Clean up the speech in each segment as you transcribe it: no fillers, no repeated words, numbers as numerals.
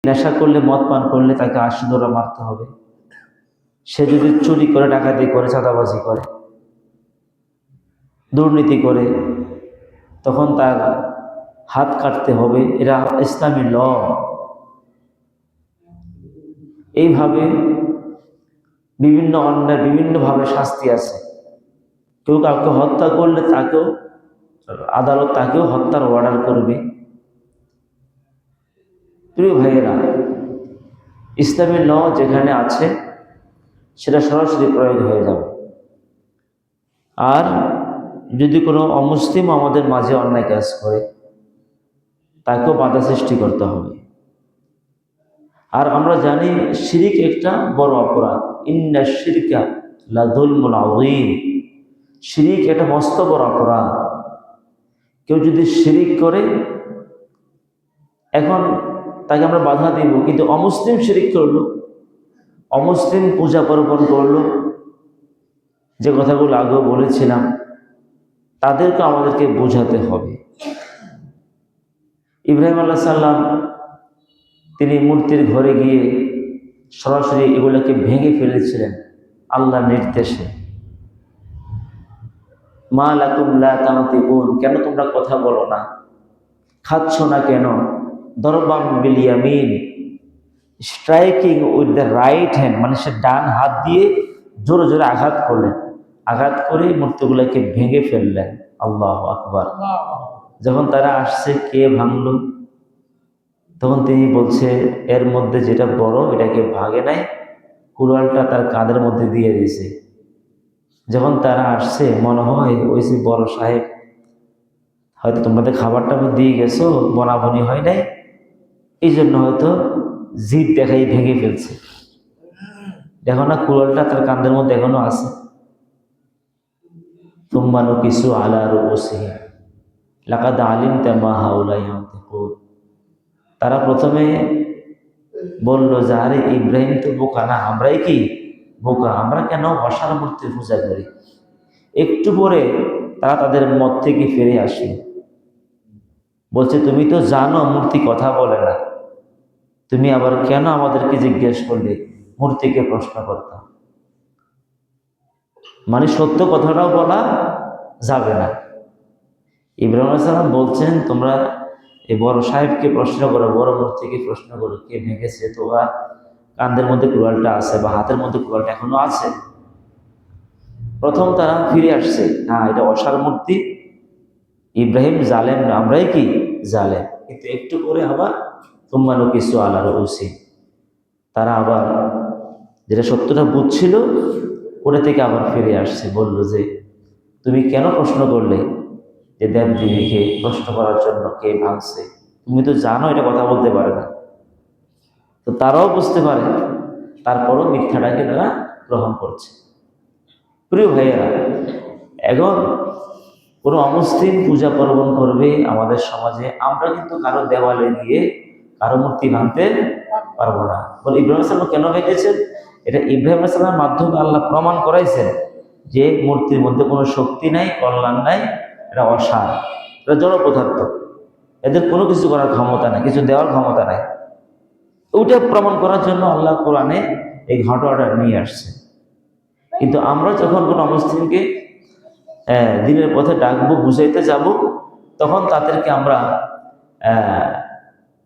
নেশা করলে, মদ পান করলে তাকে ৮০ দৌড়া মারতে হবে। সে যদি চুরি করে, ডাকাতি করে, চাঁদাবাজি করে, দুর্নীতি করে, তখন তার হাত কাটতে হবে। এরা ইসলামী ল। এইভাবে বিভিন্ন অন্যায় বিভিন্নভাবে শাস্তি আছে। কেউ কাউকে হত্যা করলে তাকেও আদালত তাকেও হত্যার অর্ডার করবে। প্রিয় ভাইয়েরা, ইসলামী ল যেখানে আছে সেটা সরাসরি প্রয়োগ হয়ে যাবে। আর যদি কোনো অমুসলিম আমাদের মাঝে অন্যায় কাজ করে, তাকেও বাধা সৃষ্টি করতে হবে। আর আমরা জানি শিরিক একটা বড় অপরাধ। ইন্না শিরকা লাযুলমুন আযীম। শিরিক একটা মস্ত বড় অপরাধ। কেউ যদি শিরিক করে, এখন তাকে আমরা বাধা দিব, কিন্তু অমুসলিম শিরিক করলো, অমুসলিম পূজা পার্বণ করলো, যে কথাগুলো আগেও বলেছিলাম, তাদেরকে আমাদেরকে বোঝাতে হবে। ইব্রাহিম আলাইহিস সালাম তিনি মূর্তির ঘরে গিয়ে সরাসরি এগুলোকে ভেঙে ফেলেছিলেন আল্লাহর নির্দেশে। মা লাকুম লা তানতিকুন, কেন তোমরা কথা বলো না, খাচ্ছ না কেন? দরবাম বিল ইয়ামিন, striking with the right hand, মানে সে ডান হাত দিয়ে জোরে জোরে আঘাত করলেন। আঘাত করে মূর্তিগুলোকে ভেঙে ফেললেন। আল্লাহু আকবার। যখন তারা আসছে, কে ভাঙলো? তখন তিনি বলছে, এর মধ্যে যেটা বড় এটাকে ভাগে নাই, কুড়ালটা তার কাঁধের মধ্যে দিয়ে দিয়েছে। যখন তারা আসছে, মনে হয় ওই যে বড় সাহেব, হয়তো তোমাদের খাবারটা দিয়ে গেছো, বনাবনি হয় নাই, এই জন্য হয়তো জিদ দেখাই ভেঙে ফেলছে। দেখো না, কুড়ালটা তার কাঁধের মধ্যে এখনো আছে। তুম্মানু কিছু আলা রুউসিহিম লাকাদ আলিমতা মা হাউলা ইয়ানতিকুন। তারা প্রথমে বলল যে, আরে ইব্রাহিম তো বোকা না, আমরাই কি বোকা? আমরা কেন অসার মূর্তির পূজা করি? একটু পরে তারা তাদের মত থেকে ফিরে আসে, বলছে, তুমি তো জানো মূর্তি কথা বলে না, তুমি আবার কেন আমাদেরকে জিজ্ঞেস করলে? মূর্তিকে প্রশ্ন করতাম। মানে সত্য কথাটাও বলা যাবে না। ইব্রাহিম আলাইহিস সালাম বলছেন, তোমরা এই বড় সাহেবকে প্রশ্ন করো, বড় মূর্তিকে প্রশ্ন করো, কে ভেঙেছে? তোরা কাঁধের মধ্যে কুড়ালটা আছে বা হাতের মধ্যে কুড়ালটা এখনো আছে। প্রথম তারা ফিরে আসছে, না এটা অসার মূর্তি, ইব্রাহিম জালেম না, আমরাই কি জালেম। কিন্তু একটু করে আবার তুম্মানু কিছু আলা রুউসিহিম, তারা আবার যেটা সত্যটা বুঝছিল ওটা থেকে আবার ফিরে আসছে। বলল যে, তুমি কেন প্রশ্ন করলে যে দেবদেবীকে প্রশ্ন করার জন্য কে ভাঙছে? তুমি তো জানো এটা কথা বলতে পারে না। তো তারাও বুঝতে পারে, তারপরও মিথ্যাটাকে তারা গ্রহণ করছে। প্রিয় ভাইয়েরা, এখন কোনো অমুসলিম পূজা পার্বণ করবে আমাদের সমাজে, আমরা কিন্তু কারো দেওয়ালে গিয়ে কারো মূর্তি ভাঙতে পারবো না। বলে ইব্রাহিম আলাইহিস সালাম কেন ভেঙেছেন? এটা ইব্রাহিম আলাইহিস সালামের মাধ্যমে আল্লাহ প্রমাণ করাইছেন যে মূর্তির মধ্যে কোনো শক্তি নাই, কল্যাণ নাই, এটা অসার, এটা জড় পদার্থ, এদের কোনো কিছু করার ক্ষমতা নাই, কিছু দেওয়ার ক্ষমতা নাই। ওইটা প্রমাণ করার জন্য আল্লাহ কোরআনে এই ঘটনাটা নিয়ে আসছে। কিন্তু আমরা যখন কোনো অমুসলিমকে দিনের পথে ডাকবো, বুঝাইতে যাব, তখন তাদেরকে আমরা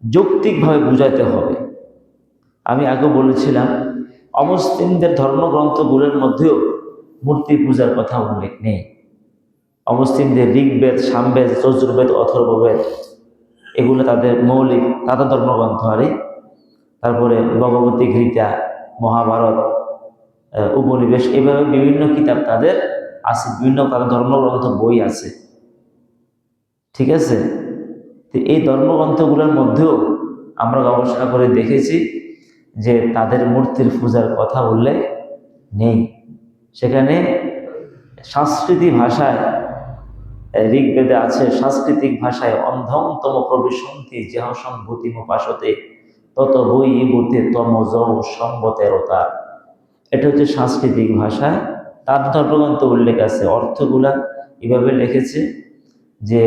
যৌক্তিকভাবে বুঝাইতে হবে। আমি আগে বলেছিলাম, অমুসলিমদের ধর্মগ্রন্থগুলোর মধ্যেও মূর্তি পূজার কথা উল্লেখ নেই। অমুসলিমদের ঋগ্বেদ, সামবেদ, যজুর্বেদ, অথর্ববেদ, এগুলো তাদের মৌলিক, তাদের ধর্মগ্রন্থ। তারপরে ভগবতী, গীতা, মহাভারত, উপনিবেশ, এভাবে বিভিন্ন কিতাব তাদের আছে, বিভিন্ন তাদের ধর্মগ্রন্থ বই আছে। ঠিক আছে? তো এই ধর্মগ্রন্থগুলোর মধ্যেও আমরা গবেষণা করে দেখেছি যে তাদের মূর্তির পূজার কথা উল্লেখ নেই। সেখানে সাংস্কৃতিক ভাষায়, ঋগ্বেদে আছে, সাংস্কৃতিক ভাষায় অন্ধমতম প্রবিশন্তি যেহ সম্ভূতি মুপাসতে তত বই বুতে তম যৌ সম্বতেরতা। এটা হচ্ছে সাংস্কৃতিক ভাষায় তার ধর্মগ্রন্থ উল্লেখ আছে। অর্থগুলা এভাবে লিখেছে যে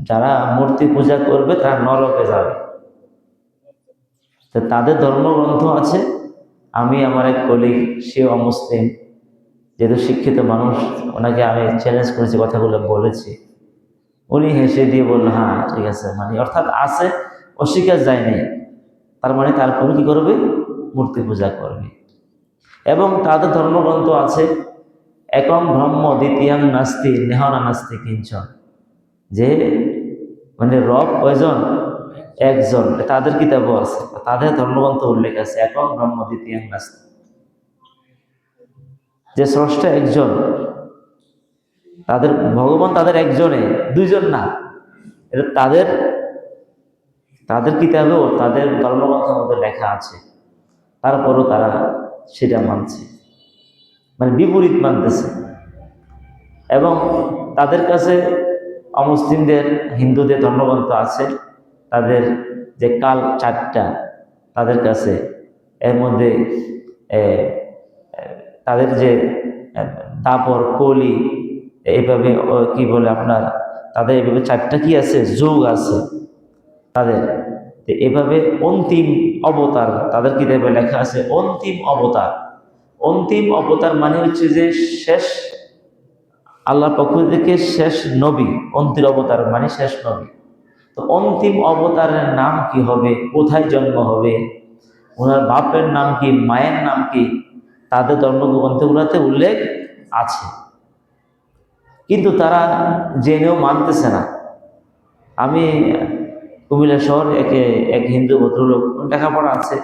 যারা মূর্তি পূজা করবে তারা নরকে যাবে, তো তাদের ধর্মগ্রন্থ আছে। আমি আমার এক কলিগ, সেও অমুসলিম, যেহেতু শিক্ষিত মানুষ, ওনাকে আমি চ্যালেঞ্জ করেছি, কথাগুলো বলেছি। উনি হেসে দিয়ে বলল হ্যাঁ ঠিক আছে, মানে অর্থাৎ আছে, অস্বীকার যায়নি, তার মানে তারপরে কি করবে, মূর্তি পূজা করবে। এবং তাদের ধর্মগ্রন্থ আছে একম ব্রহ্ম দ্বিতীয়াং নাস্তি নেহনা নাস্তি কিঞ্চন, যে মানে রব কয়জন, একজন। তাদের কিতাবও আছে, তাদের ধর্মগ্রন্থ উল্লেখ আছে একম ব্রহ্ম দ্বিতীয়াং নাস্তি, যে স্রষ্টা একজন, তাদের ভগবান তাদের একজনে, দুইজন না। এটা তাদের তাদের কিতাবেও তাদের ধর্মগ্রন্থের মধ্যে লেখা আছে, তারপরও তারা সেটা মানছে, মানে বিপরীত মানতেছে। এবং তাদের কাছে অমুসলিমদের, হিন্দুদের ধর্মগ্রন্থ আছে, তাদের যে কাল চারটা তাদের কাছে, এর মধ্যে তাদের যে দাপর, কলি, এইভাবে কি বলে আপনার, তাদের এইভাবে চারটা কি আছে, যুগ আছে তাদের। এভাবে অন্তিম অবতার তাদের কিতাবে লেখা আছে, অন্তিম অবতার। অন্তিম অবতার মানে হচ্ছে যে শেষ, আল্লাহর পক্ষ থেকে শেষ নবী। অন্তিম অবতার মানে শেষ নবী। তো অন্তিম অবতারের নাম কি হবে, কোথায় জন্ম হবে, ওনার বাপের নাম কি, মায়ের নাম কি, তাদের ধর্মগ্রন্থগুলোতে উল্লেখ আছে, কিন্তু তারা জেনেও মানতেছে না। আমি কুমিল্লা শহর এক হিন্দু ভদ্রলোক, লেখাপড়া আছে,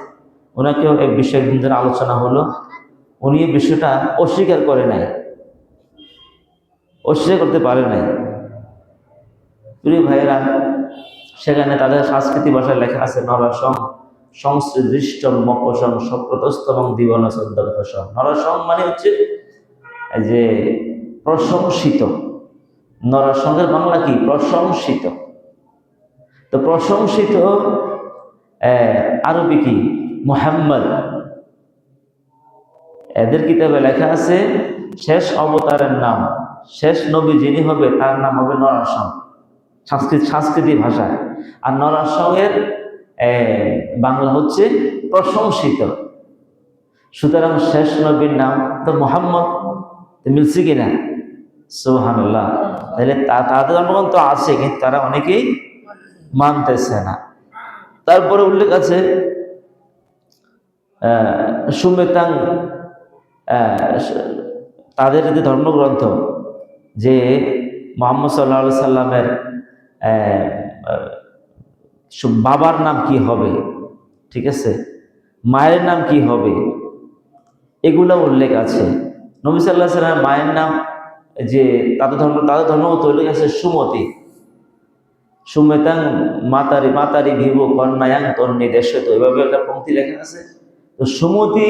ওনাকেও এক বিষয়ের দিন আলোচনা হলো, উনি এই বিষয়টা অস্বীকার করে নাই, অস্বীকার করতে পারে নাই। প্রিয় ভাইয়েরা, সেখানে তাদের সংস্কৃতি ভাষায় লেখা আছে নরসং সংশ্লিষ্টম মকসং সপ্রতস্তম দিবন সদ্যসং। নরসং মানে হচ্ছে যে প্রশংসিত, নরসংয়ের বাংলা কি, প্রশংসিত। তো প্রশংসিত আরবি কি, মুহাম্মদ। এদের কিতাবে লেখা আছে শেষ অবতারের নাম, শেষ নবী যিনি হবে তার নাম হবে নরসং, সংস্কৃতি ভাষায়। আর নরসংয়ের বাংলা হচ্ছে প্রশংসিত। সুতরাং শেষ নবীর নাম তো মুহাম্মদ, মিলছে কিনা, সুবহানাল্লাহ। তাহলে তাদের ধর্মগ্রন্থ আছে, কিন্তু তারা অনেকেই মানতেছে না। তারপরে উল্লেখ আছে সুমেতাং, তাদের যে ধর্মগ্রন্থ, যে মুহাম্মদ সাল্লাল্লাহু আলাইহি সাল্লামের বাবার নাম কি হবে, ঠিক আছে, মায়ের নাম কি হবে, এগুলো উল্লেখ আছে। নবী সাল্লাল্লাহু আলাইহি সাল্লামের মায়ের নাম, যে তাদের ধর্মগ্রন্থ উল্লেখ আছে সুমতি, সুমেতাং মাতারি মাতারি ভিভ কন্যায়াং তন্নি দেশ, তো এভাবে একটা পংক্তি লেখা আছে। তো সুমতি,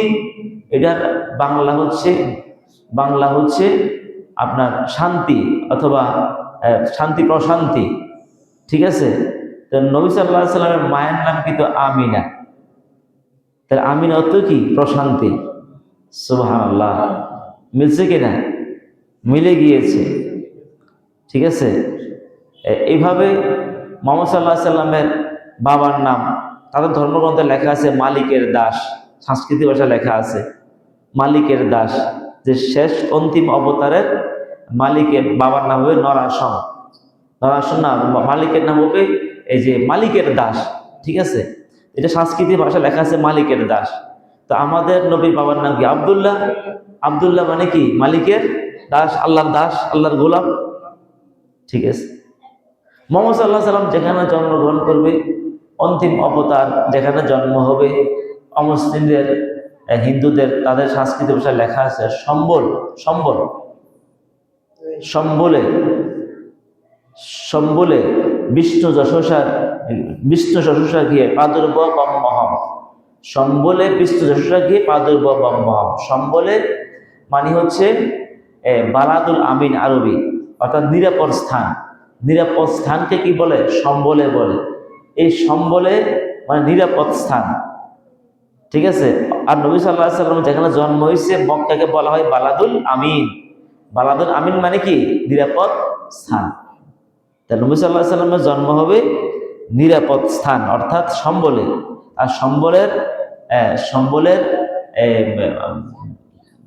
এটার বাংলা হচ্ছে আপনার শান্তি, অথবা শান্তি প্রশান্তি, ঠিক আছে। তো নবী সাল্লাল্লাহু আলাইহি সাল্লামের মায়ের নাম কিন্তু আমিনা, তাহলে আমিনা অর্থ কি, প্রশান্তি। সুবহানাল্লাহ, মিলছে কিনা, মিলে গিয়েছে, ঠিক আছে। এইভাবে মুহাম্মদ সাল্লাল্লাহু আলাইহি সাল্লামের বাবার নাম তাদের ধর্মগ্রন্থে লেখা আছে মালিকের দাস, সংস্কৃতি ভাষা লেখা আছে মালিকের দাস, যে শেষ অন্তিম অবতারের মালিকের বাবার নাম হবে নরাসং। নরাসং না, মালিকের নাম হবে এই যে মালিকের দাস, ঠিক আছে। এটা সংস্কৃতি ভাষা লেখা আছে মালিকের দাস। তো আমাদের নবীর বাবার নাম কি, আব্দুল্লাহ। আব্দুল্লাহ মানে কি, মালিকের দাস, আল্লাহর দাস, আল্লাহর গোলাম, ঠিক আছে। মুহাম্মদ সাল্লাল্লাহু আলাইহি সাল্লাম যেখানে জন্মগ্রহণ করবে, অন্তিম অবতার যেখানে জন্ম হবে, অমুসলিমদের, হিন্দুদের তাদের সংস্কৃতি ভাষায় লেখা আছে সম্বল। সম্বল, সম্বলে, সম্বলে বিষ্ণু যশোসা গিয়ে প্রাদুর্ভবম্মহম। সম্বলে বিষ্ণু যশোসা গিয়ে প্রাদুর্ভবম্মহম। সম্বলে মানে হচ্ছে বালাদুল আমিন আরবি, অর্থাৎ নিরাপদ স্থান। নিরাপদ স্থানকে কি বলে, সম্বলে বলে। এই সম্বলে মানে নিরাপদ স্থান, ঠিক আছে। আর নবী সাল্লাল্লাহু আলাইহি সাল্লাম যেখানে জন্ম হয়েছে মক্কাকে বলা হয় বালাদুল আমিন। বালাদুল আমিন মানে কি, নিরাপদ স্থান। তা নবী সাল্লাল্লাহু আলাইহি সাল্লামের জন্ম হবে নিরাপদ স্থান, অর্থাৎ সম্বলে। আর সম্বলের সম্বলের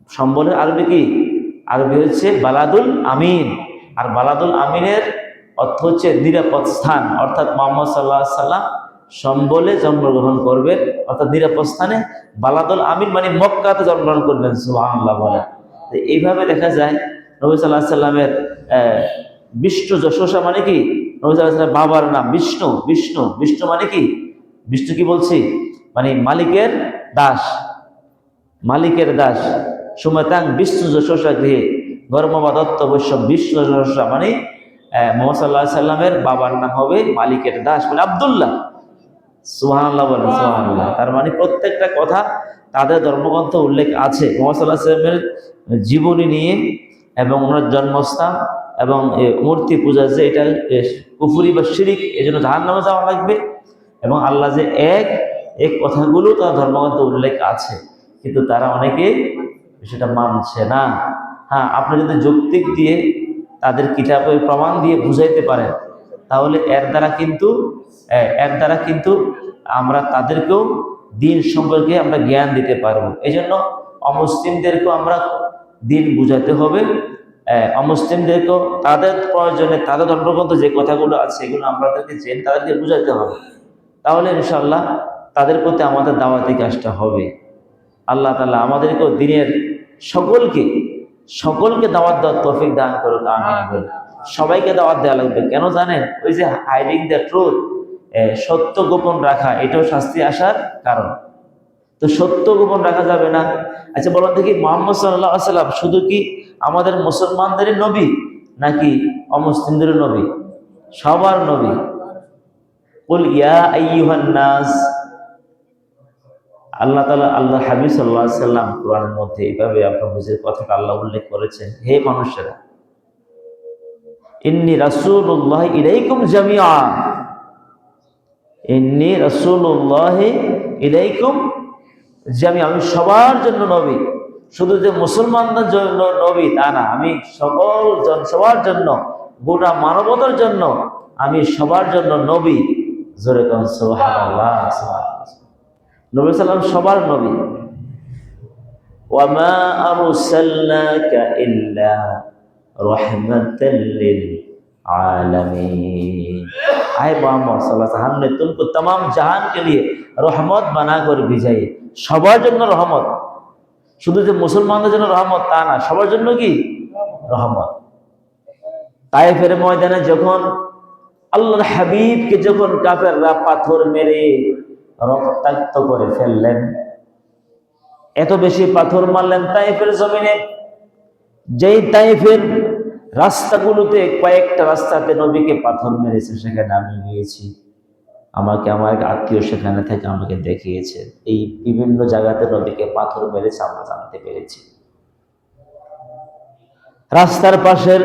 সম্বলের আরবি কি? আরবি হচ্ছে বালাদুল আমিন। আর বালাদুল আমিনের অর্থ হচ্ছে নিরাপদ স্থান, অর্থাৎ মুহাম্মদ সাল্লাল্লাহু আলাইহি সাল্লাম সম্বলে জন্মগ্রহণ করবেন, অর্থাৎ নিরাপদ স্থানে। বালাদুল আমিন মানে মক্কাতে জন্মগ্রহণ করবেন। সুবহানাল্লাহ বলে। এইভাবে দেখা যায় নবী সাল্লাল্লাহু আলাইহি সাল্লামের বিষ্ণু যশোসা মানে কি? নবী সাল্লাল্লাহু আলাইহি সাল্লামের বাবার নাম বিষ্ণু। বিষ্ণু বিষ্ণু মানে কি? বিষ্ণু কি বলছি? মানে মালিকের দাস, মালিকের দাস। সুমতাং বিষ্ণু যশোসা গৃহে গর্মবাদত্ত বৈশ্য বিষ্ণু যশোসা মানে মুহাম্মদ সাল্লাল্লাহু আলাইহি সাল্লামের বাবার নাম হবে মালিকের দাস, মানে আব্দুল্লাহ। সুবহানাল্লাহ বলেন, সুবহানাল্লাহ। তার মানে প্রত্যেকটা কথা তাদের ধর্মগ্রন্থ উল্লেখ আছে মুহাম্মদ সাল্লাল্লাহু আলাইহি সাল্লামের জীবনী নিয়ে, এবং ওনার জন্মস্থান এবং মূর্তি পূজা যে এটা কুফরি বা শিরিক, এজন্য জাহান্নামে যাওয়া লাগবে, এবং আল্লাহ যে এক, এই কথাগুলো তার ধর্মগ্রন্থ উল্লেখ আছে, কিন্তু তারা অনেকে সেটা মানছে না। হ্যাঁ, আপনি যদি যৌক্তিক দিয়ে তাদের কিতাবের প্রমাণ দিয়ে বুঝাইতে পারেন, তাহলে এর দ্বারা কিন্তু আমরা তাদেরকেও দিন সম্পর্কে আমরা জ্ঞান দিতে পারবো। এই জন্য অমুসলিমদেরকেও আমরা দিন বুঝাতে হবে। অমুসলিমদেরকেও তাদের প্রয়োজনে তাদের ধর্মগ্রন্থ যে কথাগুলো আছে এগুলো আমাদেরকে জেনে তাদেরকে বুঝাতে হবে। তাহলে ইনশাআল্লাহ তাদের প্রতি আমাদের দাওয়াতি কাজটা হবে। আল্লাহ তাআলা আমাদেরকেও দিনের সকলকে দাওয়াত দেওয়ার তৌফিক দান করুক, আমিন বলে। সবাইকে দাওয়াত দেওয়া লাগবে। কেন জানেন? ওই যে হাইডিং দ্য ট্রুথ, সত্য গোপন রাখা, এটাও শাস্তি আসার কারণ। তো সত্য গোপন রাখা যাবে না। আচ্ছা বলুন দেখি, মুহাম্মদ সাল্লাল্লাহু আলাইহি সাল্লাম শুধু কি আমাদের মুসলমানদেরই নবী নাকি অমুসলিমদের নবী? সবার নবী। কুল ইয়া আইয়ুহান নাস, আল্লাহ তাআলা আল্লাহ হাবিব সাল্লাল্লাহু আলাইহি সাল্লাম কোরআনের মধ্যে এইভাবে আপনার বুঝের কথাটা আল্লাহ উল্লেখ করেছেন, হে মানুষেরা, ইন্নী রাসূলুল্লাহ ইলাইকুম জামিআ, ইন্নী রাসূলুল্লাহ ইলাইকুম জামিআ, আমি সবার জন্য নবী। শুধু যে মুসলমানদের জন্য নবী তা না, আমি সবার জন্য, গোটা মানবতার জন্য আমি সবার জন্য নবী। জোরে কোন সুবহানাল্লাহ। নবী সাল্লাম সবার নবী। ওয়ামা আরসালনাকা ইল্লা রাহমাতাল লিল আলামিন, আয় মুহাম্মদ সাল্লাল্লাহু আলাইহি ওয়াসাল্লাম, हमने तुमको तमाम जहान के लिए रहमत बनाकर भेजाई। সবার জন্য রহমত, শুধু যে মুসলমানদের জন্য রহমত তা না, সবার জন্য কি রহমত। তায়েফের ময়দানে যখন আল্লাহর হাবিবকে যখন কাফেররা পাথর মেরে রক্তাক্ত করে ফেললেন, এত বেশি পাথর মারলেন তায়েফের জমিনে, যেই তায়েফের রাস্তাগুলোতে কয়েকটা রাস্তাতে নবীকে পাথর মেরেছে, সেখানে আমি গিয়েছি, আমাকে আমার আত্মীয় সেখানে থেকে আমাকে দেখিয়েছে, এই বিভিন্ন জায়গাতে নবীকে পাথর মেরেছে আমরা জানতে পেরেছি। রাস্তার পাশের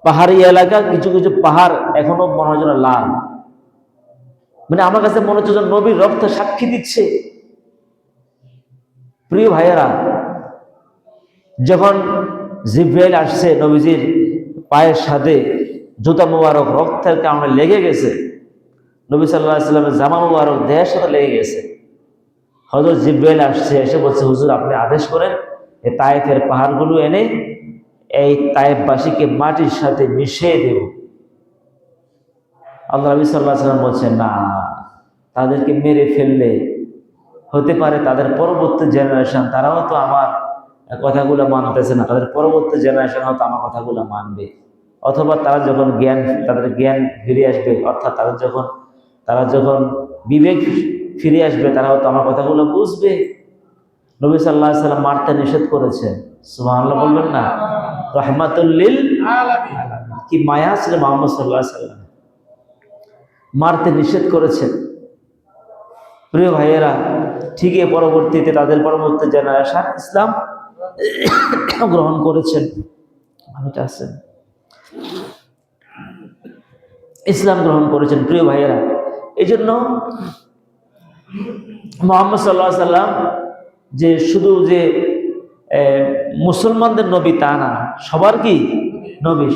পাহাড়ি এলাকা, কিছু কিছু পাহাড় এখনো মনে হয় যেন লাল, মানে আমার কাছে মনে হচ্ছে নবীর রক্ত সাক্ষী দিচ্ছে। প্রিয় ভাইয়েরা, যখন জিব্রাইল আসছে নবীজির পায়ের সাথে জুতা মুবারক রক্তের কারণে লেগে গেছে, নবী সাল্লাল্লাহু আলাইহি ওয়াসাল্লামের জামা মুবারক দেহের সাথে লেগে গেছে। হযরত জিব্রাইল আসছে, এসে বলছে, হুজুর আপনি আদেশ করেন এই তায়েফের পাহাড়গুলো এনে এই তায়েফবাসীকে মাটির সাথে মিশিয়ে দেব। আল্লাহ নবী সাল্লাল্লাহু আলাইহি ওয়াসাল্লাম বলছেন, না, তাদেরকে মেরে ফেললে হতে পারে তাদের পরবর্তী জেনারেশন, তারাও তো আমার কথাগুলো মানতেছে না, তাদের পরবর্তী জেনারেশন হয়তো আমার কথাগুলো মানবে, অথবা তাদের জ্ঞান ফিরে আসবে, অর্থাৎ তারা যখন বিবেক ফিরে আসবে, তারা হয়তো আমার কথাগুলো বুঝবে। নবী সাল্লাল্লাহু আলাইহি ওয়াসাল্লাম মারতে নিষেধ করেছেন। সুবহানাল্লাহ বলবেন না? রাহমাতুল লিল আলামিন, কি মায়া ছিল মুহাম্মদ সাল্লাল্লাহু আলাইহি ওয়াসাল্লাম, মারতে নিষেধ করেছেন। প্রিয় ভাইয়েরা, ঠিকই পরবর্তীতে তাদের পরবর্তী জেনারেশন ইসলাম গ্রহণ করেছেন, ইসলাম গ্রহণ করেছেন। প্রিয় ভাইয়েরা, এই জন্য মুহাম্মদ সাল্লাল্লাহু আলাইহি ওয়াসাল্লাম যে শুধু যে মুসলমানদের নবী তা না, সবার কি নবী।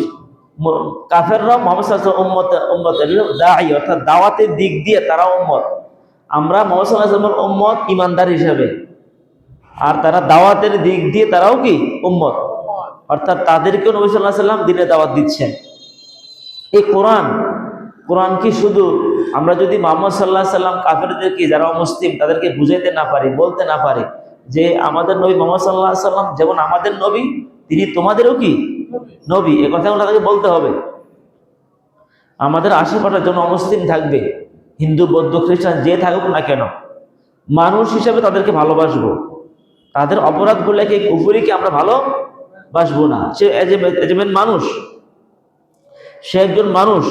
কাফেররা মুহাম্মদ সাল্লাল্লাহু আলাইহি ওয়াসাল্লাম উম্মতের দাঈ, অর্থাৎ দাওয়াতের দিক দিয়ে তারা উম্মত। আমরা মুহাম্মদ সাল্লাল্লাহু আলাইহি ওয়াসাল্লামের উম্মত ইমানদার হিসাবে, আর তারা দাওয়াতের দিক দিয়ে তারাও কি উম্মত, অর্থাৎ তাদেরকেও নবী সাল্লাল্লাহু আলাইহি ওয়াসাল্লাম দ্বীনের দাওয়াত দিচ্ছেন। এই কোরআন কি শুধু আমরা যদি মুহাম্মদ সাল্লাল্লাহু আলাইহি ওয়াসাল্লাম কাফেরদেরকে, যারা অমুসলিম, তাদেরকে বুঝাইতে না পারি, বলতে না পারি যে আমাদের নবী মুহাম্মদ সাল্লাল্লাহু আলাইহি ওয়াসাল্লাম যেমন আমাদের নবী, তিনি তোমাদেরও কি নবী, এ কথাগুলো তাদেরকে বলতে হবে। আমাদের আশেপাশের জন্য অমুসলিম থাকবে, হিন্দু বৌদ্ধ খ্রিস্টান যে থাকুক না কেন, মানুষ হিসাবে তাদেরকে ভালোবাসবো। তাদের অপরাধগুলোকে, কুফরিকে আমরা ভালোবাসবো না। সে এজেমেন মানুষ, সে একজন মানুষ।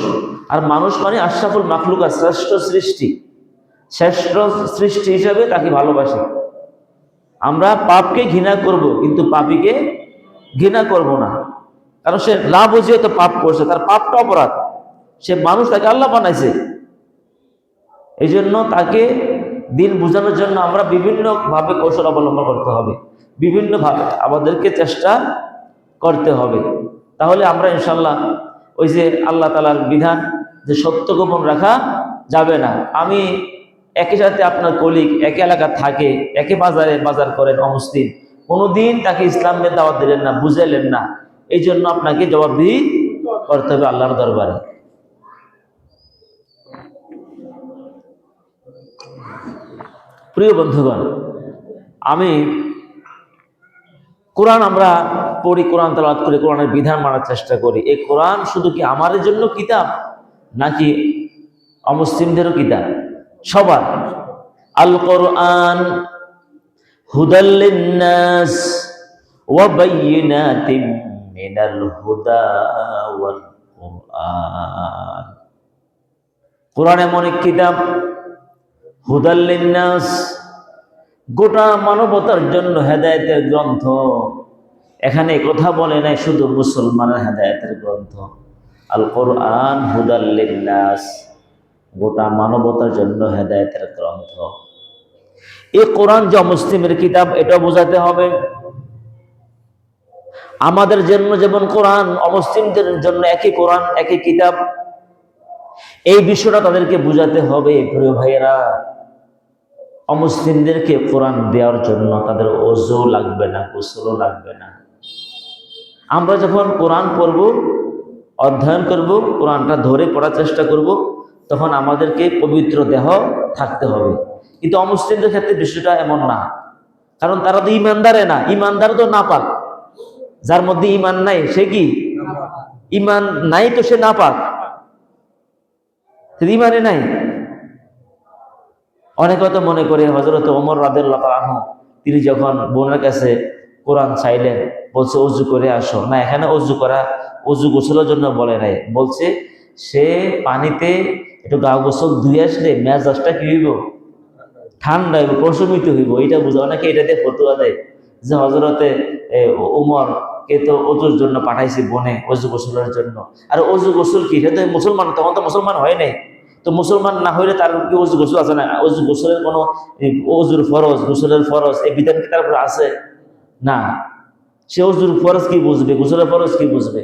আর মানুষ মানে আশরাফুল মাখলুকাত, শ্রেষ্ঠ সৃষ্টি, শ্রেষ্ঠ সৃষ্টি হিসাবে তাকে ভালোবাসি। আমরা পাপকে ঘৃণা করব, কিন্তু পাপীকে ঘৃণা করব না, কারণ সে না বুঝিয়ে তো পাপ করছে, তার পাপটা অপরাধ। সে মানুষ, তাকে আল্লাহ বানাইছে। এই জন্য তাকে দিন বোঝানোর জন্য আমরা বিভিন্নভাবে কৌশল অবলম্বন করতে হবে, বিভিন্নভাবে আমাদেরকে চেষ্টা করতে হবে। তাহলে আমরা ইনশাল্লাহ ওই যে আল্লাহ তাআলার বিধান যে সত্য গোপন রাখা যাবে না। আমি একই সাথে আপনার কলিগ একই এলাকা থাকে, একই বাজার করেন, অমুসলিম, কোনোদিন তাকে ইসলামের দাওয়াত দিলেন না, বুঝাইলেন না, এই জন্য আপনাকে জবাবদিহি করতে হবে আল্লাহর দরবারে। প্রিয় বন্ধুগণ, আমি কোরআন আমরা পড়ি, কোরআন তেলাওয়াত করি, কোরআনের বিধান মানার চেষ্টা করি। এই কোরআন শুধু কি আমাদের জন্য কিতাব, নাকি অমুসলিমদেরও কিতাব? সবার। আল কোরআন হুদাল লিন্নাস ওয়া বাইয়িনাতিম মিনাল হুদা ওয়াল কুরআন। কোরআন এমন এক কিতাব, হুদাল লিন্নাস, গোটা মানবতার জন্য হেদায়েতের গ্রন্থ। এখানে কথা বলে নাই শুধু মুসলমানের হেদায়েতের গ্রন্থ। আল কোরআন হুদাল লিন্নাস, গোটা মানবতার জন্য হেদায়েতের গ্রন্থ। এই কোরআন যে মুসলিমের কিতাব, এটা বোঝাতে হবে। আমাদের জন্য যেমন কোরআন, অমুসলিমদের জন্য একই কোরআন, একই কিতাব, এই বিষয়টা তাদেরকে বুঝাতে হবে। প্রিয় ভাইয়েরা, অমুসলিমদেরকে কোরআন দেওয়ার জন্য তাদের ওযু লাগবে না, গোসলও লাগবে না। আমরা যখন কোরআন পড়ব, অধ্যয়ন করব, কোরআনটা ধরে পড়ার চেষ্টা করব, তখন আমাদেরকে পবিত্র দেহ থাকতে হবে। কিন্তু অমুসলিমদের ক্ষেত্রে বিষয়টা এমন না, কারণ তারা তো ইমানদারে না। ইমানদার তো নাপাক, যার মধ্যে ইমান নাই সে কি? ইমান নাই তো সে নাপাক, ইমানে নাই। অনেকে তো মনে করে হযরত ওমর রাদিয়াল্লাহু আনহু তিনি যখন বোনের কাছে কোরআন চাইলেন, বলছে ওযু করে আসো। না, এখানে ওযু গোসলের জন্য বলে নাই, বলছে সে পানিতে একটু গা গোসল ধুয়ে আসলে মেজাজটা কি হইব? ঠান্ডা হইব, প্রশমিত হইব। এটা বুঝা। অনেকে এটা দিয়ে ফতোয়া দেয় যে হযরতে ওমর কে তো ওযুর জন্য পাঠাইছে বনে, ওযু গোসলের জন্য। আর ওযু গোসল কি? এটা তো মুসলমান, তখন তো মুসলমান হয় নাই। তো মুসলমান না হইলে তার কি ওযু গোসল আছে না? ওযু গোসলের কোনো ওযুর ফরজ, গোসলের ফরজ এই বিধান কি তার উপর আছে? না। সে ওযুর ফরজ কি বুঝবে, গোসলের ফরজ কি বুঝবে?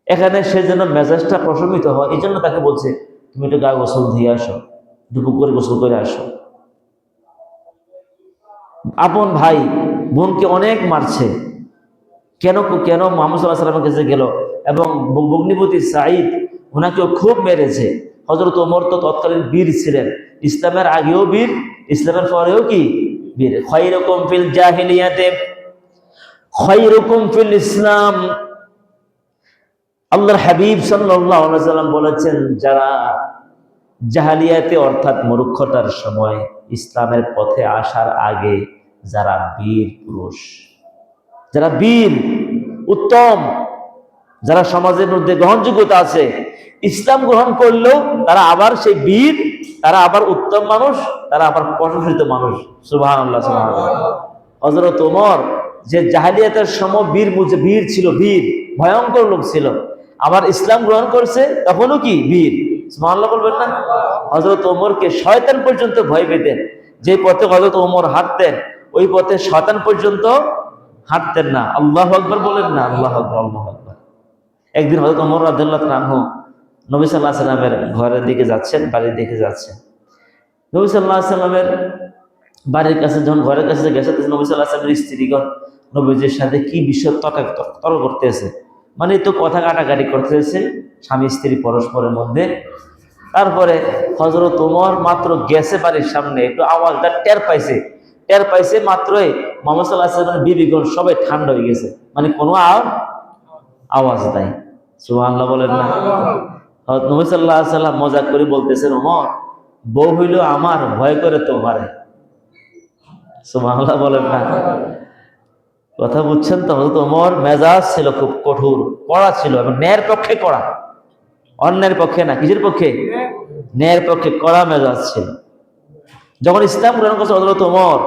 এখানে সে যেন মেজাজটা প্রশমিত হয়, এই জন্য তাকে বলছে তুমি একটু গা গোসল দিয়ে আসো, দুপুর করে গোসল করে আসো। আপন ভাই বোনকে অনেক মারছে, কেন মুহাম্মদ সাল্লাল্লাহু আলাইহি ওয়াসাল্লামের কাছে গেল, এবং বগ্নিপতি সাঈদ ওনাকেও খুব মেরেছে। হযরত ওমর তো তৎকালীন বীর ছিলেন, ইসলামের আগেও বীর, ইসলামের পরেও কি বীর। খায়রুকুম ফিল জাহিলিয়াতে খায়রুকুম ফিল ইসলাম। আল্লাহর হাবিব সাল্লাল্লাহু আলাইহি ওয়াসাল্লাম বলেছেন, যারা জাহালিয়াতে অর্থাৎ মূর্খতার সময় ইসলামের পথে আসার আগে যারা বীর পুরুষ, যারা বীর উত্তম, যারা সমাজের মধ্যে গ্রহণযোগ্যতা আছে, ইসলাম গ্রহণ করলেও তারা আবার সেই বীর, তারা আবার উত্তম মানুষ, তারা আবার প্রশংসিত মানুষ। সুবহানাল্লাহ, সুবহানাল্লাহ। হযরত ওমর যে জাহেলিয়াতের সময় বীর ছিল, বীর ভয়ঙ্কর লোক ছিল, আবার ইসলাম গ্রহণ করছে তখনও কি বীর। সুবহানাল্লাহ বলবেন না? হযরত ওমরকে শয়তান পর্যন্ত ভয় পেতেন। যে পথে হযরত ওমর হাঁটতেন, ওই পথে শয়তান পর্যন্ত হাঁটতেন না। আল্লাহু আকবার বলেন না? আল্লাহু আকবার, আল্লাহু আকবার। একদিন হযরত ওমর রাদিয়াল্লাহু আনহু নবী সাল্লাল্লাহু আলাইহি ওয়াসাল্লামের ঘরের দিকে যাচ্ছেন, বাড়ির দিকে যাচ্ছেন। নবী সাল্লাল্লাহু আলাইহি সাল্লামের বাড়ির কাছে যখন ঘরের কাছে গেছে, নবী সাল্লাল্লাহু আলাইহি সাল্লামের স্ত্রীগণ নবীজির সাথে কি বিষয় তর্ক করতেছে, মানে তো কথা কাটাকাটি করতেছে স্বামী স্ত্রী পরস্পরের মধ্যে। তারপরে হযরত ওমর মাত্র গেছে বাড়ির সামনে, একটু আওয়াজটা টের পাইছে মাত্রই মুহাম্মদ সাল্লাল্লাহু আলাইহি সাল্লামের বিবিগণ সবাই ঠান্ডা হয়ে গেছে, মানে কোনো আওয়াজ নাই। সুবহানাল্লাহ বলেন না? হযরত নবী সাল্লাল্লাহু আলাইহি সাল্লাম মজাক করে বলতেছেন, ওমর বউ হইল আমার, ভয় করে তোমারে। সুবহানাল্লাহ বলেন না? কথা বুঝছেন তো? হযরত ওমর মেজাজ ছিল খুব কঠোর, কড়া ছিল, এবং ন্যায়ের পক্ষে কড়া, অন্যের পক্ষে না। কিসের পক্ষে? ন্যায়ের পক্ষে কড়া মেজাজ ছিল। যখন ইসলাম গ্রহণ করছে হযরত ওমর,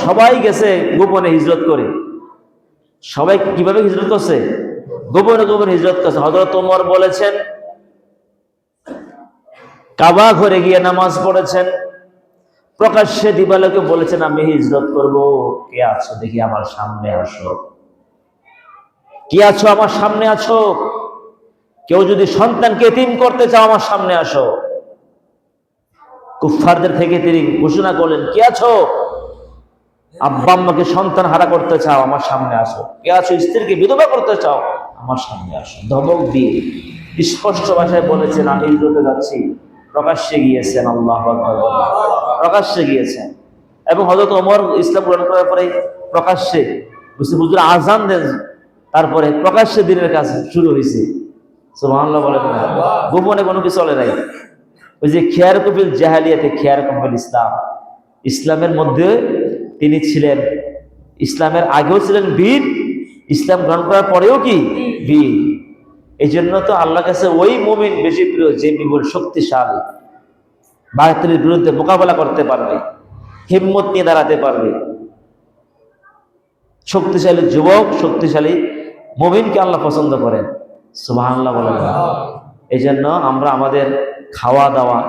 সবাই গেছে গোপনে হিজরত করে। সবাই কিভাবে হিজরত করছে? গোপনে গোপনে হিজরত করছে। হযরত ওমর বলেছেন, কাবা ঘরে গিয়ে নামাজ পড়েছেন, প্রকাশ্যে দিবালোকে বলেছেন আমি হিজরত করব, কে আছো দেখি আমার সামনে আসো, কে আছো আমার সামনে আছো, কেউ যদি সন্তানকে এতিম করতে চাও আমার সামনে আসো। কুফফারদের থেকে তিনি ঘোষণা করলেন, কে আছো আব্বা আম্মাকে সন্তান হারা করতে চাও আমার সামনে আসো, কে আছো স্ত্রীকে বিধবা করতে চাও আমার সামনে আসো। ধমক দিয়ে স্পষ্ট ভাষায় বলেছেন আমি হিজরতে যাচ্ছি। প্রকাশ্যে গিয়েছেন, আল্লাহু আকবার, প্রকাশ্যে গিয়েছেন। এবং হযরত ওমর ইসলাম গ্রহণ করার পরে প্রকাশ্যে হুজুর আজান দেন, তারপরে প্রকাশ্যে দিনের কাজ শুরু হয়েছে। সুবহানাল্লাহ বলেন না? গোপনে কোনো কিছু চলে নাই। ওই যে খিয়ার কপিল জাহালিয়াতে খিয়ার কপিল ইসলাম, ইসলামের মধ্যে তিনি ছিলেন, ইসলামের আগেও ছিলেন বীর, ইসলাম গ্রহণ করার পরেও কি বীর। এই জন্য তো আল্লাহর কাছে ওই মুমিন বেশি প্রিয় যে বিপুল শক্তিশালী, বাতিলের বিরুদ্ধে মোকাবেলা করতে পারবে, হিম্মত নিয়ে দাঁড়াতে পারবে। শক্তিশালী যুবক, শক্তিশালী মুমিনকে আল্লাহ পছন্দ করেন। সুবহানাল্লাহ বলেন। এই জন্য আমরা আমাদের খাওয়া দাওয়া,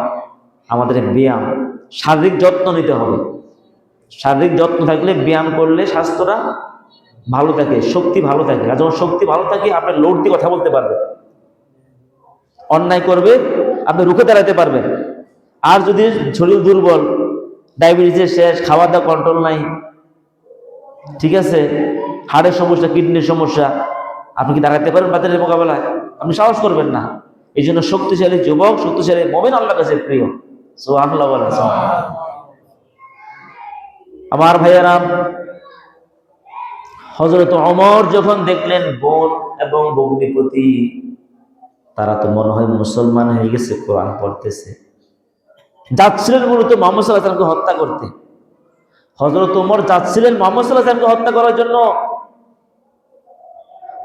আমাদের ব্যায়াম, শারীরিক যত্ন নিতে হবে। শারীরিক যত্ন থাকলে, ব্যায়াম করলে স্বাস্থ্যটা ভালো থাকে, শক্তি ভালো থাকে। আর যখন শক্তি ভালো থাকে আপনি লোড দিয়ে কথা বলতে পারবেন, অন্যায় করবে আপনি রুখে দাঁড়াতে পারবেন। আর যদি শরীর দুর্বল, ডায়াবেটিসের শেষ, খাওয়া দাওয়া কন্ট্রোল নাই, ঠিক আছে, হাড়ের সমস্যা, কিডনির সমস্যা, আপনি কি দাঁড়াতে পারবেন বাতিলের মোকাবেলায়? আপনি সাহস করবেন না। এই জন্য শক্তিশালী যুবক, শক্তিশালী মুমিন আল্লাহর কাছে প্রিয়। সুবহানাল্লাহ বলেন। আমার ভাইয়েরা, হযরত ওমর যখন দেখলেন বোন এবং ভগ্নিপতি, তারা তো মনে হয় মুসলমান হয়ে গেছে, কোরআন পড়তেছে, যাচ্ছিলেন মূলত মুহাম্মদ সাল্লাল্লাহু আলাইহি ওয়াসাল্লামকে হত্যা করতে। হযরত ওমর যাচ্ছিলেন মুহাম্মদ সাল্লাল্লাহু আলাইহি ওয়াসাল্লামকে হত্যা করার জন্য।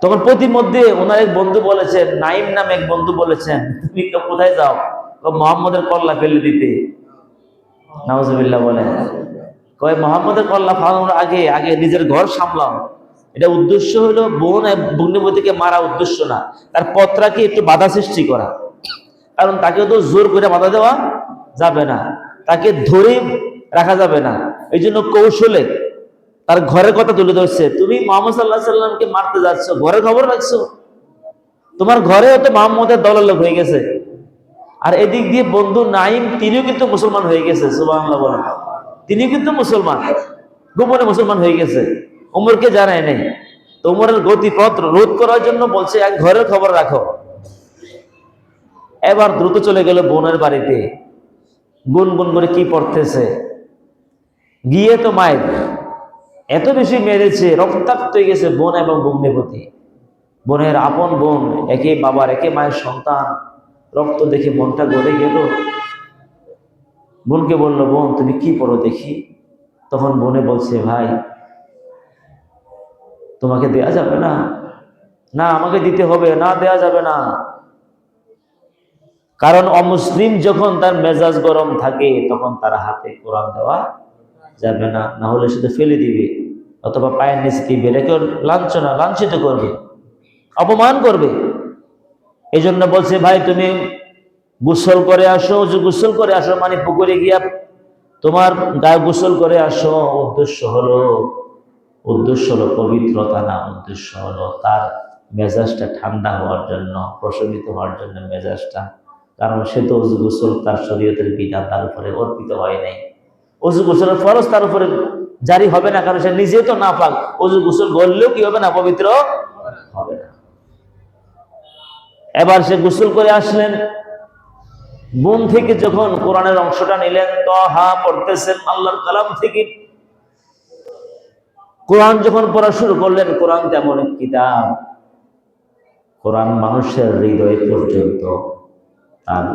তখন প্রতিমধ্যে ওনার এক বন্ধু বলেছেন, নাইম নামে এক বন্ধু বলেছেন, তুমি কোথায় যাও? মুহাম্মদের কল্লা ফেলে দিতে। নাউজুবিল্লাহ বলেন। কয় মুহাম্মদের কল্লা ফালানোর আগে আগে নিজের ঘর সামলাও। এটা উদ্দেশ্য হলো বোন ভগ্নিপতিকে মারা উদ্দেশ্য না, তার পত্রাকে একটু বাধা সৃষ্টি করা। কারণ তাকে তো জোর করে বাধা দেওয়া যাবে না, তাকে ধরে রাখা যাবে না। এই জন্য কৌশলে তার ঘরের কথা তুলে ধরছে। তুমি মুহাম্মদ সাল্লাল্লাহু আলাইহি সাল্লামকে মারতে যাচ্ছ, ঘরের খবর রাখছো, তোমার ঘরেও তো মুহাম্মদের দলের লোক হয়ে গেছে। আর এদিক দিয়ে বন্ধু নাইম, তিনিও কিন্তু মুসলমান হয়ে গেছে। সুবহানাল্লাহ বলেন। তিনি কিন্তু মুসলমান, গোপনে মুসলমান হয়ে গেছে, ওমরকে জানায় নাই। তো ওমরের গতিপথ রোধ করার জন্য বলছে এক ঘরের খবর রাখো। এবার দ্রুত চলে গেল বোনের বাড়িতে, গুনগুন করে কি পড়তেছে। গিয়ে তো মায়ের এত বেশি মেরেছে, রক্তাক্ত হয়ে গেছে বোন এবং ভগ্নিপতি। বোনের আপন বোন, একে বাবার একে মায়ের সন্তান, রক্ত দেখে মনটা গলে গেল। বোনকে বলল, বোন তুমি কি পড়ো দেখি। তখন বোনে বলছে, ভাই তোমাকে দেয়া যাবে না। না আমাকে দিতে হবে, না দেয়া যাবে না। কারণ অমুসলিম যখন তার মেজাজ গরম থাকে তখন তার হাতে কোরআন দেওয়া যাবে না, না হলে শুধু ফেলে দিবে অথবা পায়ের নিচে দিবে, রেখে লাঞ্ছিত করবে, অপমান করবে। এই জন্য বলছে, ভাই তুমি গোসল করে আসো, গোসল করে আসো, মানে পুকুরে গিয়া তোমার গায়ে গোসল করে আসো। উদ্দেশ্য হলো পবিত্রতা না, উদ্দেশ্য হলো তার মেজাজটা ঠান্ডা হওয়ার জন্য, প্রশমিত হওয়ার জন্য মেজাজটা কারণ সে তো ওযু গোসল তার শরীয়তের বিধান তার উপরে অর্পিত হয় নাই। ওযু গোসলের ফরজ তার উপরে জারি হবে না, কারণ সে নিজে তো নাপাক। ওযু গোসল করলেও কি হবে না? পবিত্র হবে না। এবার সে গোসল করে আসলেন, বোন থেকে যখন কোরআনের অংশটা নিলেন, তহা পড়তেছেন আল্লাহর কালাম থেকে। কোরআন যখন পড়া শুরু করলেন, কোরআন তেমন এক কিতাব, কোরআন মানুষের হৃদয় পর্যন্ত তার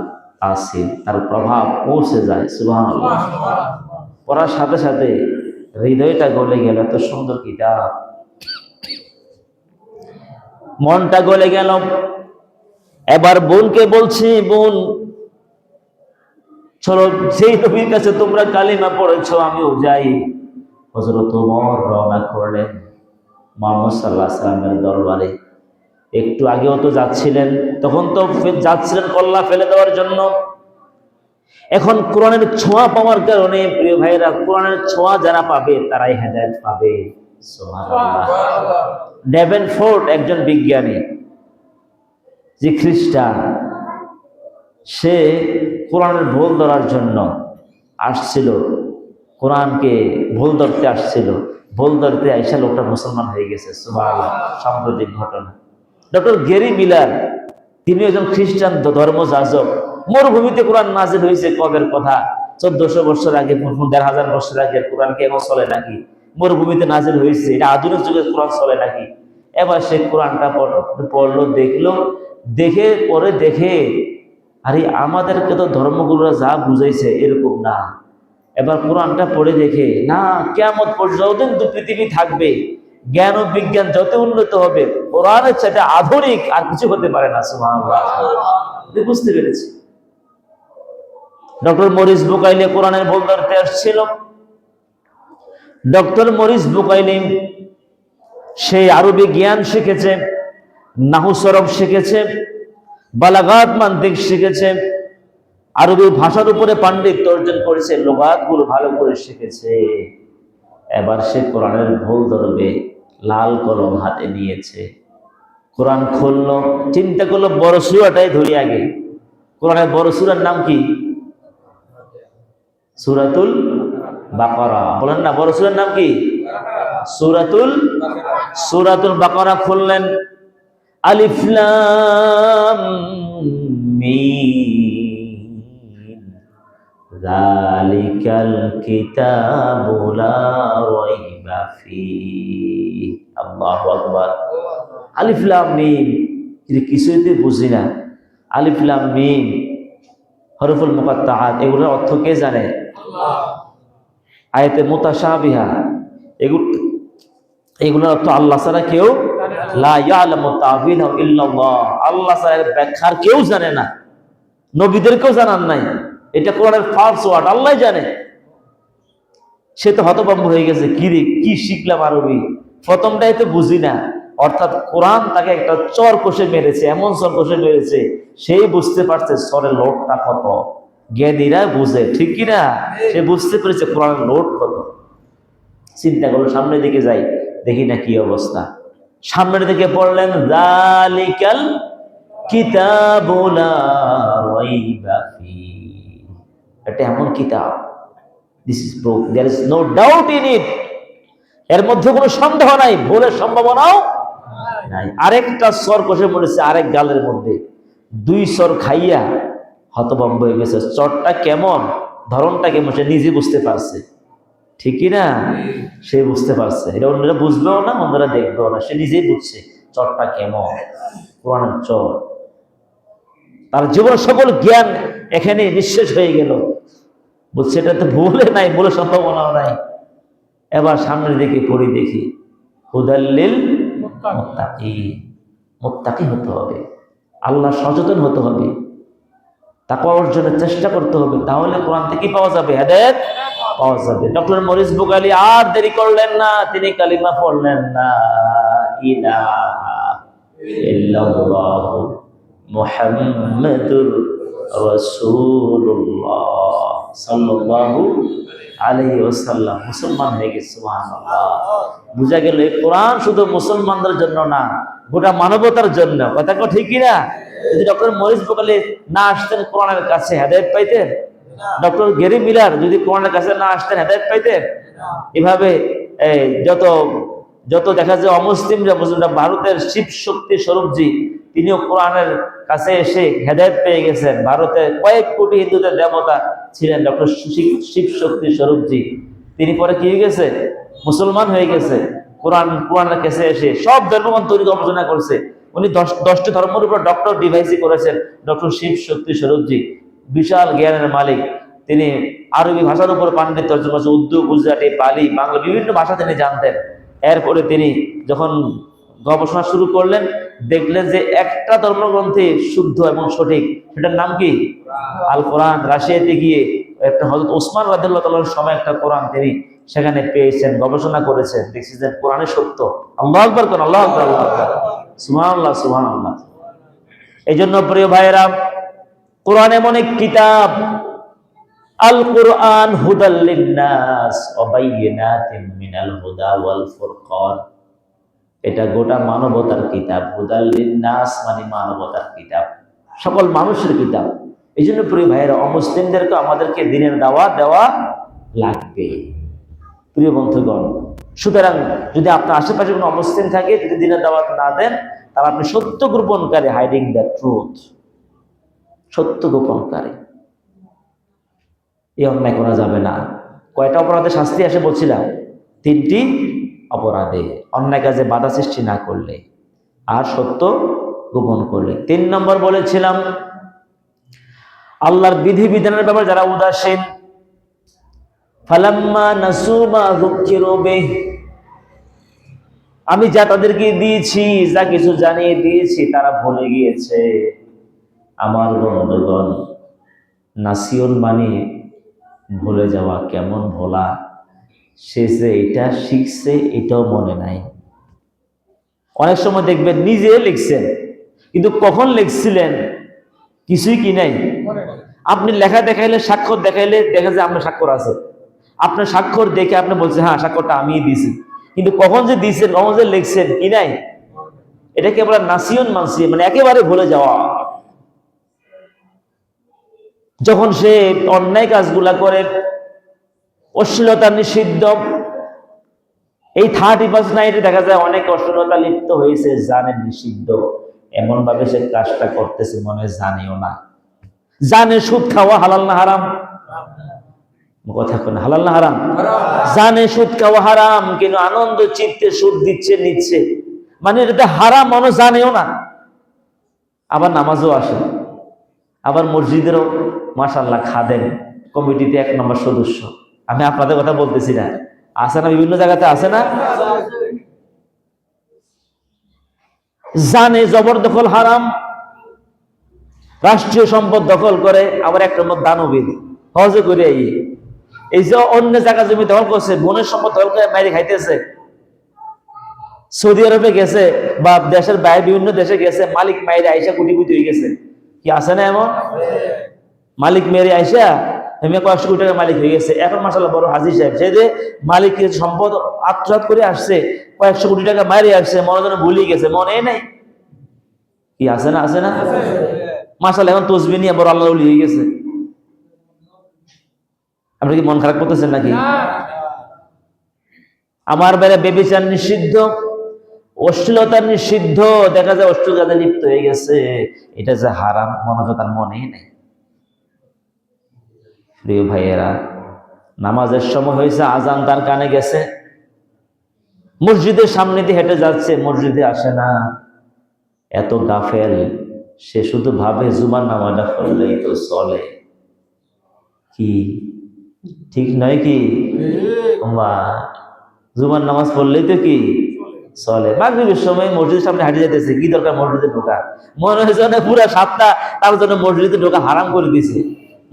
তাসির, তার প্রভাব পৌঁছে যায়। সুবহানাল্লাহ। পড়ার সাথে সাথে হৃদয়টা গলে গেল, এত সুন্দর কিতাব, মনটা গলে গেল। এবার বোনকে বলছি, বোন চলো, সেই নবীর কাছে তোমরা কালিমা পড়েছো, আমিও যাই। হযরত ওমর রওনা করলেন মুহাম্মদ সাল্লাল্লাহু আলাইহি ওয়াসাল্লামের দরবারে। একটু আগেও তো যাচ্ছিলেন, তখন তো যাচ্ছিলেন কল্লা ফেলে দেওয়ার জন্য। এখন কোরআনের ছোঁয়া পাওয়ার কারণে, প্রিয় ভাইরা, কোরআনের ছোঁয়া যারা পাবে তারাই হেদায়েত পাবে। সুবহানাল্লাহ। ডেভেনফোর্ড একজন বিজ্ঞানী, যে খ্রিস্টান, সে কোরআনের ভুল ধরার জন্য আসছিল, কোরআনকে ভুল ধরতে আসছিল। ভুল ধরতে আইসা লোকটা মুসলমান হয়ে গেছে। সুবহানাল্লাহ। সাম্প্রতিক ঘটনা। ডক্টর গ্যারি মিলার, তিনি একজন খ্রিস্টান ধর্মযাজক। মরুভূমিতে কোরআন নাজিল হয়েছে কবের কথা? 1400 বছর আগে, 1500 বছর আগে। কোরআন কি এখন চলে নাকি? মরুভূমিতে নাজিল হয়েছে, এটা আধুনিক যুগে কোরআন চলে নাকি? এবার সে কোরআনটা পড়লো, দেখলো, দেখে পরে দেখে, আরে আমাদেরকে তো ধর্মগুলোরা যা বুঝাইছে এরকম না। এবার কোরআনটা পড়ে দেখে, না, কিয়ামত পর্যন্ত পৃথিবী থাকবে, জ্ঞান ও বিজ্ঞান যত উন্নত হবে, কোরআনের চাইতে আধুনিক আর কিছু হতে পারে না। সুবহানাল্লাহ। বুঝতে পেরেছি। ডক্টর মরিস বুকাইলি কোরআনের ভুল ধরতে আসছিল। ডক্টর মরিস বুকাইলি সেই আরবি জ্ঞান শিখেছে, নাহু সরফ শিখেছে, বালাগাত মান্তিক শিখেছে, আরবি ভাষার উপরে পাণ্ডিত্য অর্জন করেছে, লুগাতগুলো ভালো করে শিখেছে। এবার সে কোরআনের ভুল ধরবে, লাল কলম হাতে নিয়েছে, কোরআন খুললো, চিন্তা করলো বড় সূরাটাই ধরি আগে। কোরআনের বড় সূরার নাম কি? সূরাতুল বাকারা। বলেন না, বড় সূরার নাম কি? সূরাতুল বাকারা খুললেন। আলিফ লাম মিম যালিকাল কিতাবু লা রাইবা ফীহি। আল্লাহু আকবার। আলিফ লাম মিম, কিছুইতে বুঝি না। আলিফ লাম মিম হরফুল মুকাত্তাআত, এগুলোর অর্থ কে জানে? আল্লাহ। আয়াতে মুতাশাবিহা, এগুলোর অর্থ আল্লাহ ছাড়া কেউ, লা ইয়ালামু তা'ওয়িলাহু ইল্লাল্লাহ, আল্লাহ ছাড়া ব্যাখ্যার কেউ জানে না, নবীদেরকেও জানান নাই। এটা কোরআনের ফার্স্ট ওয়ার্ড, আল্লাহই জানে। সে তো হতভম্ব হয়ে গেছে, কি রে, কি শিখলাম আরবি, প্রথমটাই তো বুঝি না। অর্থাৎ কোরআন তাকে একটা চর কষে মেরেছে, এমন চর কষে মেরেছে, সেই বুঝতে পারছে চরের লোডটা কত। জ্ঞানীরা বুঝে, ঠিক কিনা? সে বুঝতে পেরেছে কোরআনের লোড কত। চিন্তা করলো, সামনের দিকে যাই, দেখি না কি অবস্থা। সামনের দিকে পড়লেন, যালিকাল কিতাবু লা রাইবা ফীহি, এটা এমন কিতাব, this is proof, there is no doubt in it, এর মধ্যে কোনো সন্দেহ নাই, ভুলের সম্ভাবনাও নাই। আরেকটা স্বর কষে মরেছে আরেক গালের মধ্যে, দুই স্বর খাইয়া হতভম্ব হয়ে গেছে। চরটা কেমন, ধরনটা কেমন, সে নিজে বুঝতে পারছে, ঠিক না? সে বুঝতে পারছে, এটা অন্যরা বুঝবেও না, অন্যরা দেখবেও না, সে নিজেই বুঝছে চরটা কেমন, কোরআনের চর। তার জীবনের সকল জ্ঞান এখানে নিঃশেষ হয়ে গেল। বলছে এটা তো ভুলে নাই, ভুলের সম্ভাবনাও নাই। এবার সামনের দিকে পড়ি, দেখি হুদাল্লিল মুত্তাকিন, মুত্তাকি হতে হবে, আল্লাহ সচেতন হতে হবে, তাকওয়া অর্জনের চেষ্টা করতে হবে, তাহলে কোরআন থেকে পাওয়া যাবে, হেদায়েত পাওয়া যাবে। ডক্টর মরিস বুকাইলি আর দেরি করলেন না, তিনি কালিমা পড়লেন, লা ইলাহা ইল্লাল্লাহ মুহাম্মাদুর রাসূলুল্লাহ সাল্লাল্লাহু আলাইহি ওয়াসাল্লাম। মুসলমান হয়ে গেছে। সুবহানাল্লাহ। বুঝা গেল এই কোরআন শুধু মুসলমানদের জন্য না, গোটা মানবতার জন্য। কথা ঠিক কিনা? যদি ডক্টর মরিস বোকালে না আসতেন কোরআনের কাছে, হেদায়েত পাইতেন? ডক্টর গেরি মিলার যদি কোরআনের কাছে না আসতেন, হেদায়েত পাইতেন? এভাবে যত যত দেখা যায় অমুসলিমরা, মুসলিমরা, ভারতের শিব শক্তি স্বরূপজি তিনিও কোরআনের কাছে এসে হেদায়েত পেয়ে গেছেন। ভারতে কয়েক কোটি হিন্দুদের দেবতা ছিলেন ডক্টর শিব শক্তি স্বরূপজি, তিনি পরে কি হয়ে গেছে? মুসলমান হয়ে গেছে। কোরআনের কাছে এসে সব ধর্মগ্রন্থ তৈরি গবেষণা করছে। উনি 10টি ধর্মের উপর ডক্টর ডিভাইসই করেছেন ডক্টর শিব শক্তি স্বরূপজি, বিশাল জ্ঞানের মালিক। তিনি আরবি ভাষার উপর পাণ্ডিত্য অর্জন করেছেন, উর্দু, গুজরাটি, পালি, বাংলা, বিভিন্ন ভাষা তিনি জানতেন। এরপরে তিনি যখন গবেষণা শুরু করলেন, দেখলেন যে একটা ধর্মগ্রন্থে শুদ্ধ এবং সঠিক, সেটার নাম কি? আল কোরআন। রাশিয়াতে গিয়ে একটা হযরত ওসমান রাদিয়াল্লাহু তাআলার সময় একটা কোরআন তিনি সেখানে পেয়েছেন, গবেষণা করেছেন, দেখছেন কোরআনে সত্য। আল্লাহু আকবার কোন, আল্লাহু আকবার, আল্লাহু আকবার, সুবহানাল্লাহ, সুবহানাল্লাহ। এই জন্য প্রিয় ভাইয়েরা, কোরআন এমন এক কিতাব, আল কোরআন হুদাল লিন্নাস ওয়া বাইয়িনাতিন মিনাল হুদা ওয়াল ফুরকান। এটা গোটা মানবতার কিতাব। হুদাল লিন্নাস মানে মানবতার কিতাব, সকল মানুষের কিতাব। এই জন্য প্রিয় ভাইয়েরা, অমুসলিমদেরকে আমাদেরকে দিনের দাওয়াত দেওয়া লাগবে প্রিয় বন্ধুগণ। সুতরাং যদি আপনার আশেপাশে কোনো অমুসলিম থাকে, যদি দিনের দাওয়াত না দেন, তাহলে আপনি সত্য গোপনকারী, হাইডিং দ্য ট্রুথ, সত্য গোপনকারী। এই অন্যায় করা যাবে না। কয়টা অপরাধে শাস্তি আসে বলছিলাম? 3টি অপরাধে, অন্যায় কাজে বাধা সৃষ্টি না করলে আর সত্য গোপন করলে। 3 নম্বর বলেছিলাম, আল্লাহর বিধিবিধানের ব্যাপারে যারা উদাসীন। ফালাম্মা নাসু মা যুকিরু বিহি, আমি যা তাদেরকে দিয়েছি, যা কিছু জানিয়ে দিয়েছি, তারা ভুলে গিয়েছে। আমার বন্ধুগণ, নাসিয়ন মানে ভুলে যাওয়া। কেমন ভোলা? সে যে এটা শিখছে এটাও মনে নাই। অনেক সময় দেখবেন নিজে লিখছেন, কিন্তু কখন লিখছিলেন কিছুই কি নাই। আপনি লেখা দেখাইলে, স্বাক্ষর দেখাইলে দেখা যায় আপনার স্বাক্ষর আছে, আপনার স্বাক্ষর দেখে আপনি বলছেন হ্যাঁ স্বাক্ষরটা আমিই দিয়েছি, কিন্তু কখন যে দিয়েছেন, কখন যে লিখছেন কি নাই। এটাকে বলা নাসিয়ন মানসিয়ন, মানে একেবারে ভুলে যাওয়া। যখন সে অন্যায় কাজগুলা করে, অশ্লীলতা নিষিদ্ধ, এই 30 নাইটে দেখা যায় অনেক অশ্লীলতা লিপ্ত হয়েছে, জানে নিষিদ্ধ, এমন ভাবে সে কাজটা করতেছে মনে হয় জানেও না। জানে সুদ খাওয়া হালাল না হারাম? কথা কোন, হালাল না হারাম? জানে সুদ খাওয়া হারাম, কিন্তু আনন্দ চিত্তে সুদ দিচ্ছে, নিচ্ছে, মানে এটা হারাম মনে জানেও না। আবার নামাজও আসে, আবার মসজিদেরও মাশাআল্লাহ খাদেম, কমিটিতে 1 নম্বর সদস্য। আমি আপনাদের কথা বলতেছি না, আছে না? বিভিন্ন জায়গাতে আছে না? জানে জবরদখল হারাম, রাষ্ট্রীয় সম্পদ দখল করে, আবার 1 নম্বর দানবীর, হজে করে এই যে অন্য জায়গা জমি দখল করছে, বোনের সম্পদ দখল করে মাইরে খাইতেছে। সৌদি আরবে গেছে বা দেশের বাইরে বিভিন্ন দেশে গেছে, মালিক মাইরে আইসা কোটিপতি হয়ে গেছে। কি আছে না এমন? মালিক মেরে আইসা আমি 100 কোটি টাকার মালিক হয়ে গেছে। এখন মাশাআল্লাহ বড় হাজী সাহেব, সে যে মালিকের সম্পদ আত্মসাৎ করে আসছে, 100 কোটি টাকা মাইরে আসছে, মনে যেন ভুলে গেছে, মনে নাই। কি আছে না? আছে না? মাশাআল্লাহ এখন তসবিহ নিয়ে বড় আল্লাহর ওলি হয়ে গেছে। আপনি কি মন খারাপ করতেছেন নাকি? আমার বেলা ব্যভিচার নিষিদ্ধ, অশ্লীলতা নিষিদ্ধ, দেখা যায় অশ্লীল কাজে লিপ্ত হয়ে গেছে, এটা যে হারাম মনে তার মনেই নেই। প্রিয় ভাইয়েরা, নামাজের সময় হয়েছে, আজান তার কানে গেছে, মসজিদের সামনে দিয়ে হেঁটে যাচ্ছে, মসজিদে আসে না। এত গাফেল, সে শুধু ভাবে জুমার নামাজটা পড়লেই তো চলে। কি ঠিক নয় কি? জুমার নামাজ পড়লেই তো কি চলে। মাগরিবের সময় মসজিদের সামনে হাঁটে যেতেছে, কি দরকার মসজিদে ঢোকা? মনে হয়েছে পুরা 7টা তার জন্য মসজিদে ঢোকা হারাম করে দিছে।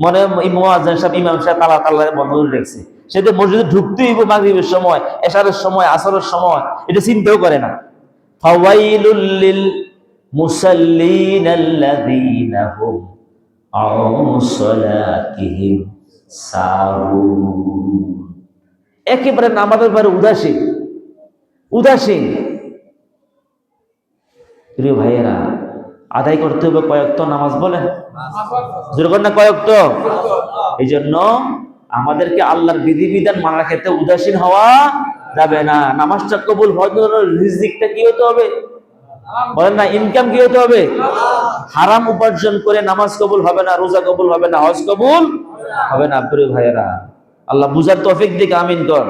মনে মুয়াজ্জিন সাহেব, ইমাম সাহেব তালা বন্ধ করে রেখেছে, সে তো মসজিদে ঢুকতেই হইব মাগরিবের সময়, এশারের সময়, আসরের সময়, এটা চিন্তাও করে না। ফাওয়াইলুল লিল মুসাল্লিন আল্লাযীনা হুম আন সালাতিহিম সাহুন। একেবারে নামাজের ব্যাপারে উদাসীন, উদাসীন। প্রিয় ভাইয়েরা, আদায় করতে হবে কয়েকটা নামাজ, বলেন যেরকম না কয়েকটা। এই জন্য আমাদেরকে আল্লাহর বিধিবিধান মানার ক্ষেত্রে উদাসীন হওয়া যাবে না। নামাজটা কবুল হওয়ার জন্য রিজিকটা কি হতে হবে, বলেন না, ইনকাম কি হতে হবে? হারাম উপার্জন করে নামাজ কবুল হবে না, রোজা কবুল হবে না, হজ কবুল হবে না। প্রিয় ভাইয়েরা, আল্লাহ বুঝার তৌফিক দিক, আমিন কর।